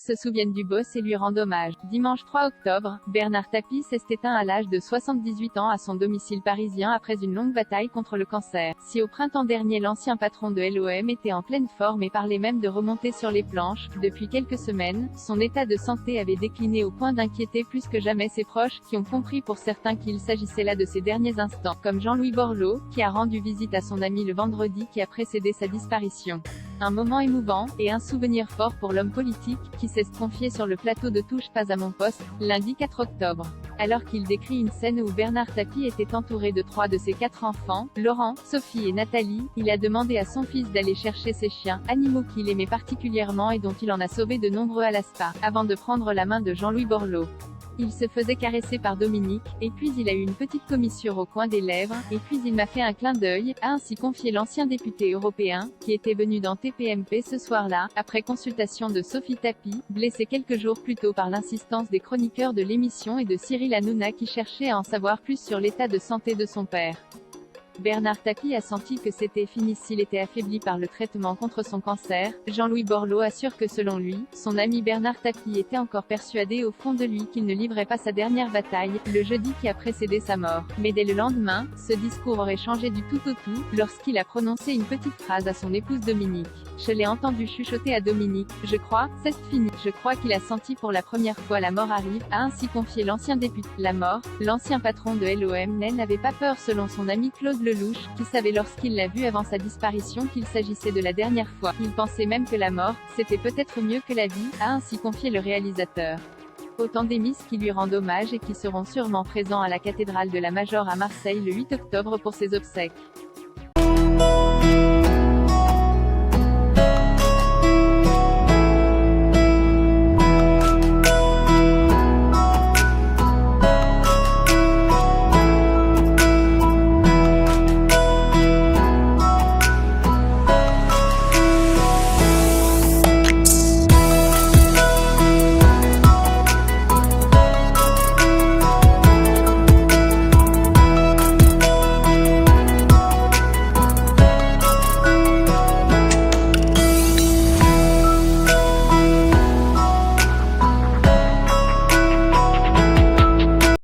se souviennent du boss et lui rendent hommage. Dimanche 3 octobre, Bernard Tapie s'est éteint à l'âge de 78 ans à son domicile parisien après une longue bataille contre le cancer. Si au printemps dernier l'ancien patron de l'OM était en pleine forme et parlait même de remonter sur les planches, depuis quelques semaines, son état de santé avait décliné au point d'inquiéter plus que jamais ses proches, qui ont compris pour certains qu'il s'agissait là de ses derniers instants, comme Jean-Louis Borloo, qui a rendu visite à son ami le vendredi qui a précédé sa disparition. Un moment émouvant, et un souvenir fort pour l'homme politique, qui s'est confié sur le plateau de Touche pas à mon poste, lundi 4 octobre. Alors qu'il décrit une scène où Bernard Tapie était entouré de 3 de ses 4 enfants, Laurent, Sophie et Nathalie, il a demandé à son fils d'aller chercher ses chiens, animaux qu'il aimait particulièrement et dont il en a sauvé de nombreux à la Spa, avant de prendre la main de Jean-Louis Borloo. Il se faisait caresser par Dominique, et puis il a eu une petite commissure au coin des lèvres, et puis il m'a fait un clin d'œil, a ainsi confié l'ancien député européen, qui était venu dans TPMP ce soir-là, après consultation de Sophie Tapie, blessée quelques jours plus tôt par l'insistance des chroniqueurs de l'émission et de Cyril Hanouna qui cherchaient à en savoir plus sur l'état de santé de son père. Bernard Tapie a senti que c'était fini s'il était affaibli par le traitement contre son cancer. Jean-Louis Borloo assure que selon lui, son ami Bernard Tapie était encore persuadé au fond de lui qu'il ne livrait pas sa dernière bataille, le jeudi qui a précédé sa mort. Mais dès le lendemain, ce discours aurait changé du tout au tout, lorsqu'il a prononcé une petite phrase à son épouse Dominique. Je l'ai entendu chuchoter à Dominique, je crois, c'est fini. Je crois qu'il a senti pour la première fois la mort arrive, a ainsi confié l'ancien député. La mort, l'ancien patron de l'OM n'avait pas peur selon son ami Claude Lelouch, qui savait lorsqu'il l'a vu avant sa disparition qu'il s'agissait de la dernière fois. Il pensait même que la mort, c'était peut-être mieux que la vie, a ainsi confié le réalisateur. Autant d'émisses qui lui rendent hommage et qui seront sûrement présents à la cathédrale de la Major à Marseille le 8 octobre pour ses obsèques.